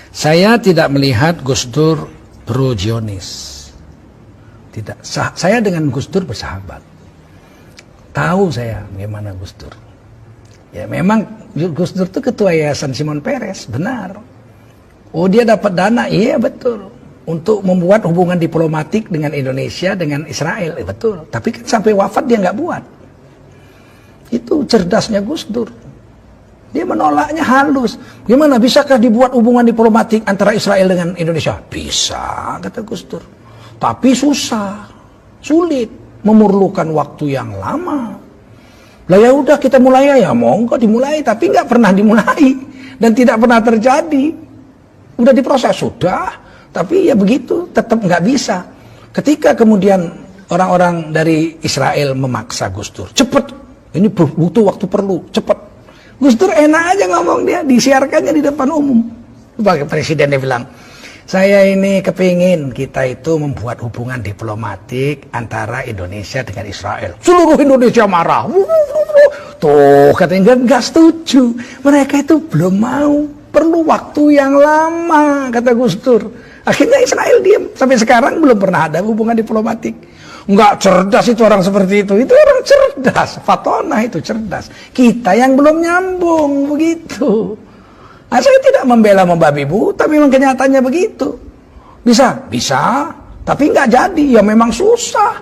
Saya tidak melihat Gus Dur pro-Zionis. Tidak. Saya dengan Gus Dur bersahabat. Tahu saya bagaimana Gus Dur. Ya memang Gus Dur itu ketua Yayasan Shimon Peres, benar. Oh dia dapat dana, iya betul. Untuk membuat hubungan diplomatik dengan Indonesia, dengan Israel, betul. Tapi kan sampai wafat dia nggak buat. Itu cerdasnya Gus Dur. Dia menolaknya halus. Gimana, bisakah dibuat hubungan diplomatik antara Israel dengan Indonesia? Bisa, kata Gus Dur. Tapi susah, sulit, memerlukan waktu yang lama. Lah ya udah kita mulai ya, monggo dimulai, tapi nggak pernah dimulai dan tidak pernah terjadi. Udah diproses sudah, tapi ya begitu, tetap nggak bisa. Ketika kemudian orang-orang dari Israel memaksa Gus Dur, cepet, ini butuh waktu perlu, cepet. Gus Dur enak aja ngomong, dia disiarkannya di depan umum. Sebagai presidennya bilang, saya ini kepingin kita itu membuat hubungan diplomatik antara Indonesia dengan Israel. Seluruh Indonesia marah. Tuh katanya nggak setuju. Mereka itu belum mau, perlu waktu yang lama, kata Gus Dur. Akhirnya Israel diam. Sampai sekarang belum pernah ada hubungan diplomatik. Enggak cerdas itu orang seperti itu. Itu orang cerdas. Fatona itu cerdas. Kita yang belum nyambung begitu. Nah, saya tidak membela membabi buta, memang kenyataannya begitu. Bisa? Bisa. Tapi enggak jadi. Ya memang susah.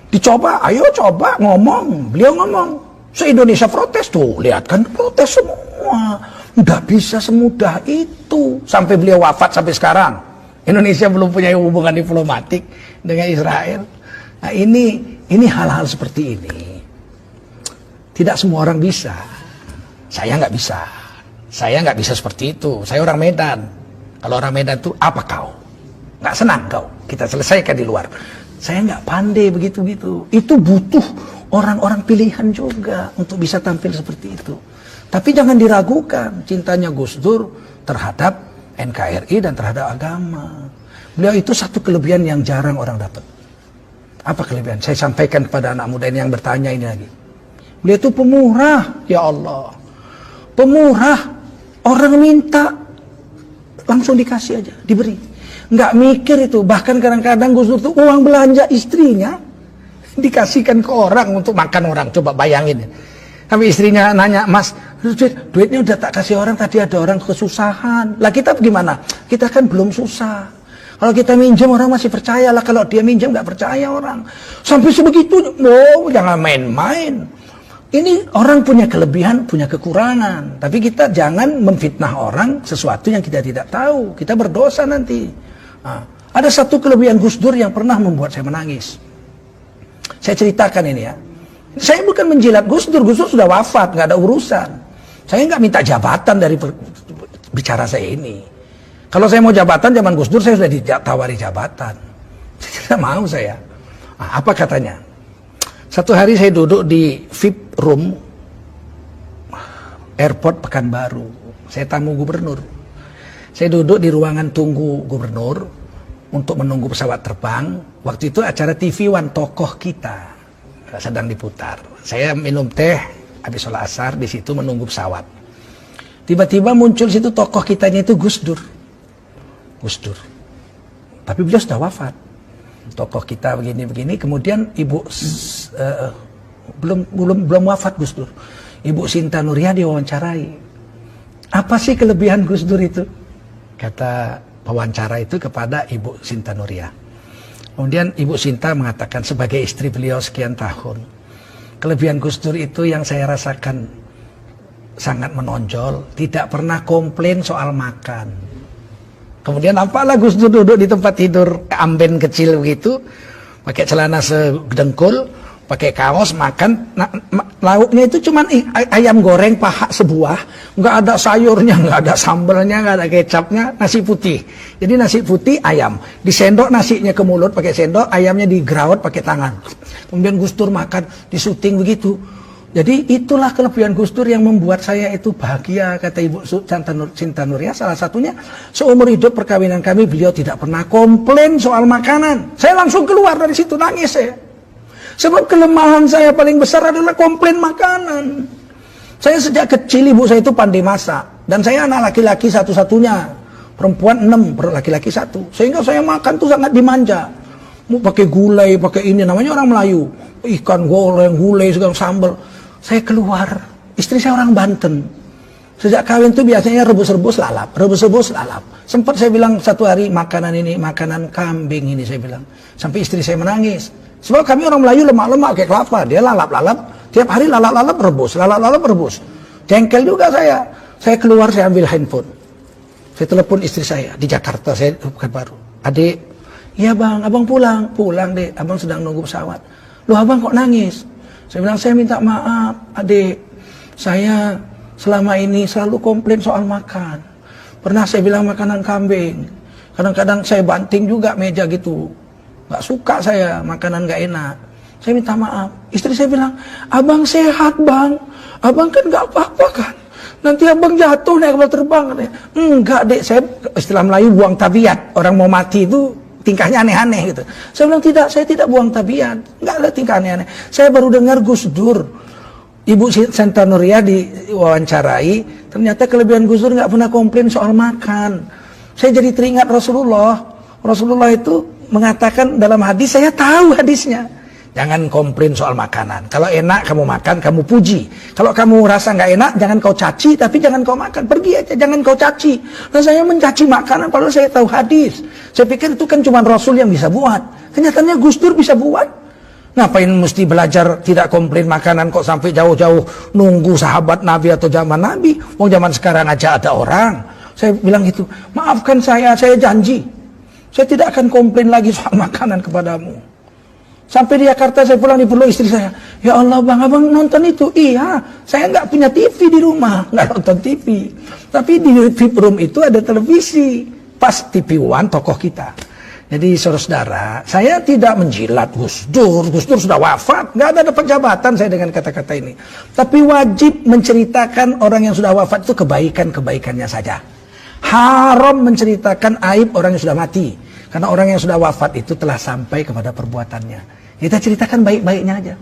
Dicoba, ayo coba ngomong. Beliau ngomong. Se-Indonesia protes tuh. Lihat kan protes semua. Enggak bisa semudah itu. Sampai beliau wafat sampai sekarang. Indonesia belum punya hubungan diplomatik dengan Israel. Nah ini hal-hal seperti ini. Tidak semua orang bisa. Saya nggak bisa. Saya nggak bisa seperti itu. Saya orang Medan. Kalau orang Medan itu apa kau? Nggak senang kau? Kita selesaikan di luar. Saya nggak pandai begitu-gitu. Itu butuh orang-orang pilihan juga untuk bisa tampil seperti itu. Tapi jangan diragukan cintanya Gus Dur terhadap NKRI dan terhadap agama. Beliau itu satu kelebihan yang jarang orang dapat. Apa kelebihan? Saya sampaikan kepada anak muda ini yang bertanya ini lagi. Beliau itu pemurah, ya Allah. Pemurah. Orang minta, langsung dikasih aja, diberi. Nggak mikir itu. Bahkan kadang-kadang Gus Dur itu uang belanja istrinya dikasihkan ke orang untuk makan orang. Coba bayangin. Tapi istrinya nanya, Mas, duitnya udah tak kasih orang, tadi ada orang kesusahan. Lah kita gimana? Kita kan belum susah. Kalau kita minjem orang masih percaya lah, kalau dia minjem nggak percaya orang. Sampai sebegitu, oh jangan main-main. Ini orang punya kelebihan, punya kekurangan. Tapi kita jangan memfitnah orang sesuatu yang kita tidak tahu. Kita berdosa nanti. Nah, ada satu kelebihan Gus Dur yang pernah membuat saya menangis. Saya ceritakan ini ya. Saya bukan menjilat Gus Dur sudah wafat, nggak ada urusan. Saya nggak minta jabatan dari bicara saya ini. Kalau saya mau jabatan zaman Gus Dur, saya sudah ditawari jabatan. Saya tidak mau saya. Nah, apa katanya? Satu hari saya duduk di VIP room airport Pekanbaru. Saya tamu gubernur. Saya duduk di ruangan tunggu gubernur untuk menunggu pesawat terbang. Waktu itu acara TV One tokoh kita sedang diputar. Saya minum teh habis sholat asar di situ menunggu pesawat. Tiba-tiba muncul situ tokoh kitanya itu Gus Dur. Gus Dur. Tapi beliau sudah wafat. Tokoh kita begini-begini, kemudian ibu belum wafat Gus Dur. Ibu Sinta Nuria diwawancarai. Apa sih kelebihan Gus Dur itu? Kata pewawancara itu kepada Ibu Sinta Nuria. Kemudian Ibu Sinta mengatakan sebagai istri beliau sekian tahun, kelebihan Gus Dur itu yang saya rasakan sangat menonjol, tidak pernah komplain soal makan. Kemudian nampaklah Gus Dur duduk di tempat tidur amben kecil begitu, pakai celana sedengkul, pakai kaos, makan. Lauknya itu cuma ayam goreng paha sebuah, nggak ada sayurnya, nggak ada sambalnya, nggak ada kecapnya, nasi putih. Jadi nasi putih ayam, disendok nasinya ke mulut pakai sendok, ayamnya digerawat pakai tangan. Kemudian Gus Dur makan, disuting begitu. Jadi itulah kelebihan Gus Dur yang membuat saya itu bahagia, kata Ibu Sinta Nuria. Salah satunya seumur hidup perkawinan kami beliau tidak pernah komplain soal makanan. Saya langsung keluar dari situ nangis saya. Sebab kelemahan saya paling besar adalah komplain makanan. Saya sejak kecil ibu saya itu pandai masak dan saya anak laki-laki satu-satunya. perempuan 6, laki-laki 1. Sehingga saya makan tuh sangat dimanja. Mau pakai gulai, pakai ini, namanya orang Melayu. Ikan goreng, gulai, segala sambal. Saya keluar, istri saya orang Banten. Sejak kawin tuh biasanya rebus-rebus lalap, rebus-rebus lalap. Sempat saya bilang satu hari makanan ini, makanan kambing ini saya bilang. Sampai istri saya menangis. Sebab kami orang Melayu lemak-lemak kayak kelapa. Dia lalap-lalap, tiap hari lalap-lalap rebus, lalap-lalap rebus. Jengkel juga saya. Saya keluar, saya ambil handphone. Saya telepon istri saya di Jakarta, saya bukan baru. Adik, iya bang, abang pulang. Pulang deh, abang sedang nunggu pesawat. Loh abang kok nangis? Saya bilang, saya minta maaf adik. Saya selama ini selalu komplain soal makan. Pernah saya bilang makanan kambing. Kadang-kadang saya banting juga meja gitu. Gak suka saya, makanan gak enak. Saya minta maaf. Istri saya bilang, abang sehat bang. Abang kan gak apa-apa kan. Nanti abang jatuh naik kapal terbang. Enggak dek, saya istilah Melayu buang tabiat. Orang mau mati itu tingkahnya aneh-aneh gitu. Saya bilang tidak, saya tidak buang tabiat. Enggak ada tingkah aneh-aneh. Saya baru dengar Gus Dur, Ibu Santa Nuria diwawancarai. Ternyata kelebihan Gus Dur nggak pernah komplain soal makan. Saya jadi teringat Rasulullah. Rasulullah itu mengatakan dalam hadis, saya tahu hadisnya. Jangan komplain soal makanan. Kalau enak kamu makan, kamu puji. Kalau kamu rasa nggak enak, jangan kau caci, tapi jangan kau makan. Pergi aja, jangan kau caci. Nah saya mencaci makanan, padahal saya tahu hadis. Saya pikir itu kan cuma Rasul yang bisa buat. Kenyataannya Gus Dur bisa buat. Ngapain mesti belajar tidak komplain makanan kok sampai jauh-jauh nunggu sahabat Nabi atau zaman Nabi. Mau zaman sekarang aja ada orang. Saya bilang gitu, maafkan saya janji. Saya tidak akan komplain lagi soal makanan kepadamu. Sampai di Jakarta saya pulang, dipeluk istri saya. Ya Allah bang, abang nonton itu? Iya, saya nggak punya TV di rumah, nggak nonton TV. Tapi di VIP room itu ada televisi. Pas TV One tokoh kita. Jadi saudara-saudara, saya tidak menjilat Gus Dur. Gus Dur sudah wafat, nggak ada jabatan saya dengan kata-kata ini. Tapi wajib menceritakan orang yang sudah wafat itu kebaikan-kebaikannya saja. Haram menceritakan aib orang yang sudah mati. Karena orang yang sudah wafat itu telah sampai kepada perbuatannya. Kita ceritakan baik-baiknya aja.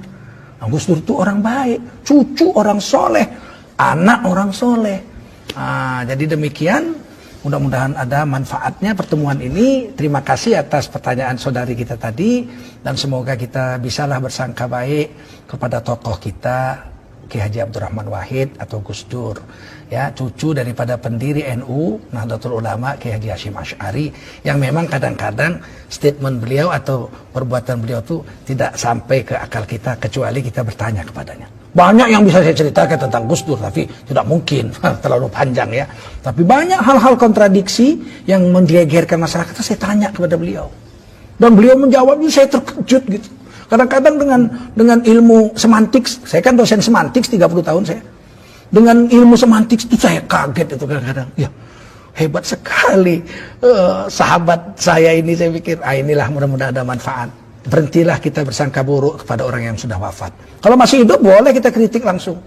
Nah, Gus Dur itu orang baik, cucu orang soleh, anak orang soleh. Nah, jadi demikian, mudah-mudahan ada manfaatnya pertemuan ini. Terima kasih atas pertanyaan saudari kita tadi. Dan semoga kita bisalah bersangka baik kepada tokoh kita, Ki Haji Abdurrahman Wahid atau Gus Dur, ya, cucu daripada pendiri NU Nahdlatul Ulama Ki Haji Hasyim Asy'ari, yang memang kadang-kadang statement beliau atau perbuatan beliau itu tidak sampai ke akal kita kecuali kita bertanya kepadanya. Banyak yang bisa saya ceritakan tentang Gus Dur, tapi tidak mungkin, terlalu panjang ya. Tapi banyak hal-hal kontradiksi yang menggegerkan masyarakat, saya tanya kepada beliau. Dan beliau menjawabnya, saya terkejut gitu. Kadang-kadang dengan ilmu semantik, saya kan dosen semantik 30 tahun saya. Dengan ilmu semantik itu saya kaget itu kadang-kadang. Ya, hebat sekali sahabat saya ini, saya pikir, inilah mudah-mudahan ada manfaat. Berhentilah kita bersangka buruk kepada orang yang sudah wafat. Kalau masih hidup boleh kita kritik langsung.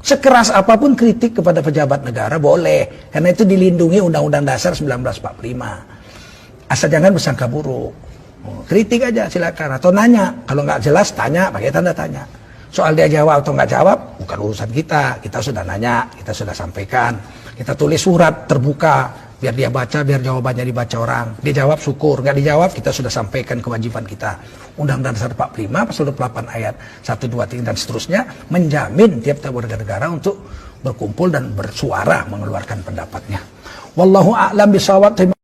Sekeras apapun kritik kepada pejabat negara boleh. Karena itu dilindungi Undang-Undang Dasar 1945. Asal jangan bersangka buruk. Kritik aja silakan, atau nanya. Kalau nggak jelas tanya pakai tanda tanya. Soal dia jawab atau nggak jawab bukan urusan kita. Kita sudah nanya, kita sudah sampaikan. Kita tulis surat terbuka biar dia baca, biar jawabannya dibaca orang. Dia jawab syukur, nggak dijawab kita sudah sampaikan kewajiban kita. Undang-Undang Dasar 45 pasal 28 ayat 1, 2, 3 dan seterusnya menjamin tiap-tiap warga negara untuk berkumpul dan bersuara mengeluarkan pendapatnya. Wallahu a'lam bishawab.